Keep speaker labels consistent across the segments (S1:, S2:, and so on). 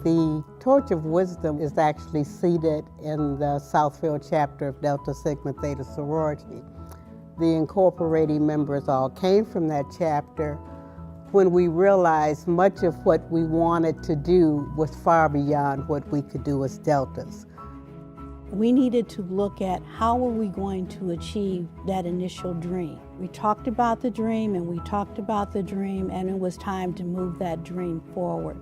S1: The Torch of Wisdom is actually seated in the Southfield chapter of Delta Sigma Theta sorority. The incorporating members all came from that chapter when we realized much of what we wanted to do was far beyond what we could do as Deltas.
S2: We needed to look at how were we going to achieve that initial dream. We talked about the dream and we talked about the dream, and it was time to move that dream forward.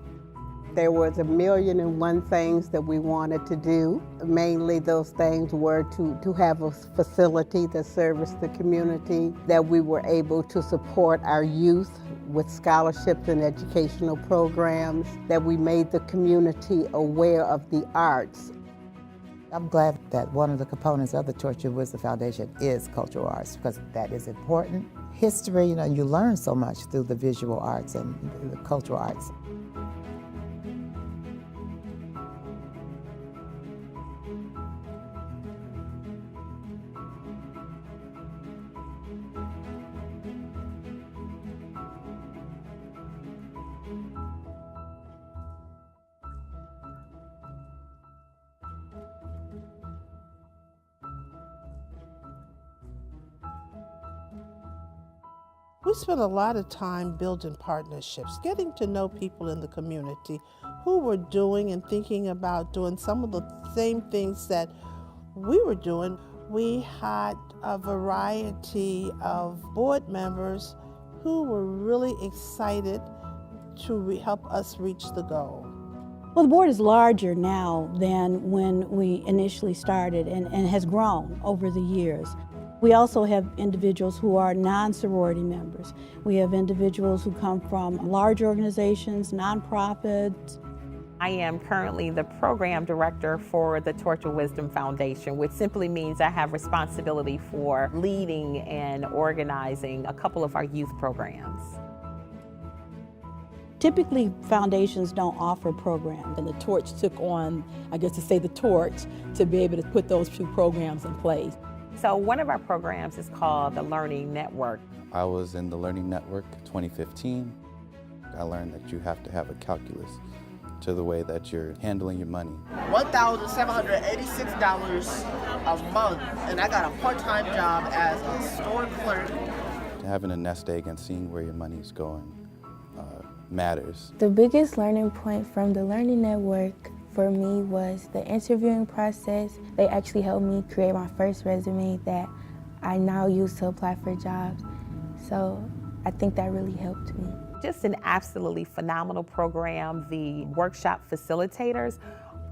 S1: There was 1,000,001 things that we wanted to do. Mainly those things were to have a facility that serviced the community, that we were able to support our youth with scholarships and educational programs, that we made the community aware of the arts.
S3: I'm glad that one of the components of the Torch of Wisdom Foundation is cultural arts, because that is important. History, you learn so much through the visual arts and the cultural arts.
S4: We spent a lot of time building partnerships, getting to know people in the community who were doing and thinking about doing some of the same things that we were doing. We had a variety of board members who were really excited to help us reach the goal.
S2: Well, the board is larger now than when we initially started and has grown over the years. We also have individuals who are non-sorority members. We have individuals who come from large organizations, nonprofits.
S5: I am currently the program director for the Torch of Wisdom Foundation, which simply means I have responsibility for leading and organizing a couple of our youth programs.
S2: Typically, foundations don't offer programs.
S6: And the Torch took on, I guess to say the torch, to be able to put those two programs in place.
S5: So one of our programs is called the Learning Network.
S7: I was in the Learning Network 2015. I learned that you have to have a calculus to the way that you're handling your money.
S8: $1,786 a month, and I got a part-time job as a store clerk.
S7: Having a nest egg and seeing where your money is going matters.
S9: The biggest learning point from the Learning Network for me was the interviewing process. They actually helped me create my first resume that I now use to apply for jobs. So I think that really helped me.
S5: Just an absolutely phenomenal program. The workshop facilitators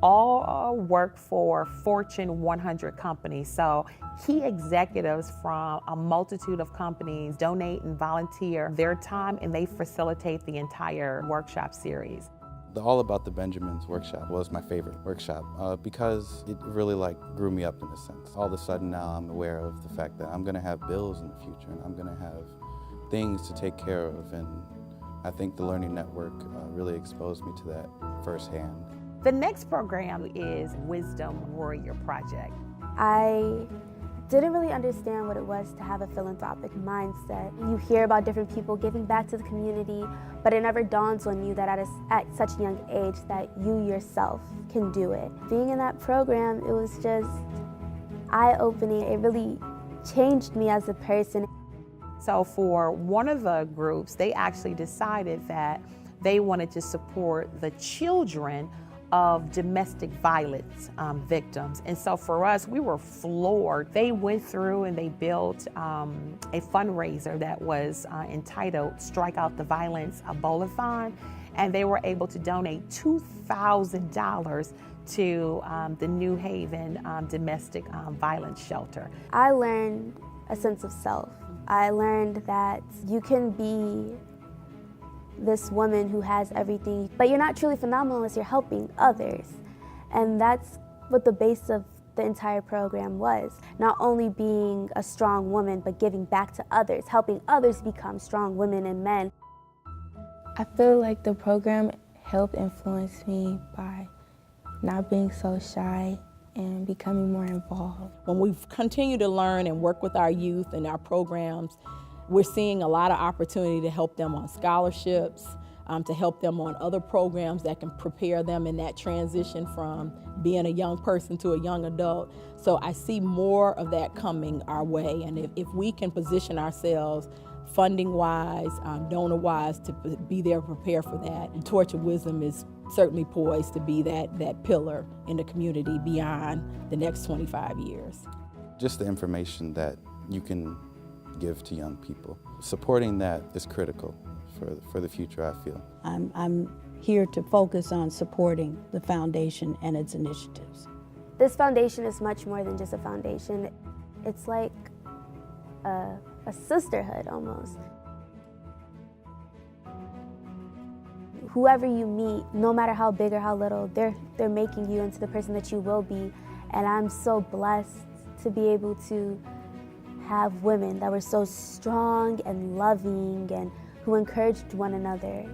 S5: all work for Fortune 100 companies. So key executives from a multitude of companies donate and volunteer their time, and they facilitate the entire workshop series.
S7: The All About the Benjamins workshop was my favorite workshop because it really grew me up in a sense. All of a sudden now I'm aware of the fact that I'm gonna have bills in the future and I'm gonna have things to take care of, and I think the Learning Network really exposed me to that firsthand.
S5: The next program is Wisdom Warrior Project.
S10: I didn't really understand what it was to have a philanthropic mindset. You hear about different people giving back to the community, but it never dawns on you that at such a young age that you yourself can do it. Being in that program, it was just eye-opening. It really changed me as a person.
S5: So for one of the groups, they actually decided that they wanted to support the children of domestic violence victims. And so for us, we were floored. They went through and they built a fundraiser that was entitled Strike Out the Violence, a Bowl-a-thon, and they were able to donate $2,000 to the New Haven domestic violence shelter.
S10: I learned a sense of self. I learned that you can be this woman who has everything, but you're not truly phenomenal unless you're helping others. And that's what the base of the entire program was. Not only being a strong woman, but giving back to others, helping others become strong women and men.
S9: I feel like the program helped influence me by not being so shy and becoming more involved.
S6: When we've continued to learn and work with our youth and our programs, we're seeing a lot of opportunity to help them on scholarships, to help them on other programs that can prepare them in that transition from being a young person to a young adult. So I see more of that coming our way, and if we can position ourselves funding-wise, donor-wise, to be there to prepare for that, and Torch of Wisdom is certainly poised to be that pillar in the community beyond the next 25 years.
S7: Just the information that you can give to young people. Supporting that is critical for the future, I feel.
S2: I'm here to focus on supporting the foundation and its initiatives.
S10: This foundation is much more than just a foundation. It's like a sisterhood almost. Whoever you meet, no matter how big or how little, they're making you into the person that you will be. And I'm so blessed to be able to have women that were so strong and loving and who encouraged one another.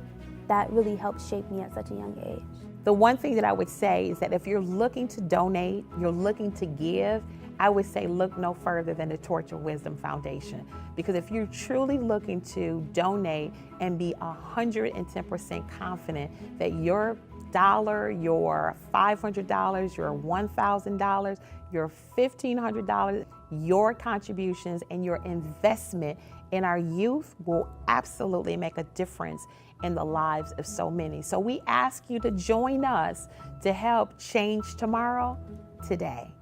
S10: That really helped shape me at such a young age.
S5: The one thing that I would say is that if you're looking to donate, you're looking to give, I would say look no further than the Torch of Wisdom Foundation. Because if you're truly looking to donate and be 110% confident that your dollar, your $500, your $1,000, your $1,500, your contributions and your investment in our youth will absolutely make a difference in the lives of so many. So we ask you to join us to help change tomorrow today.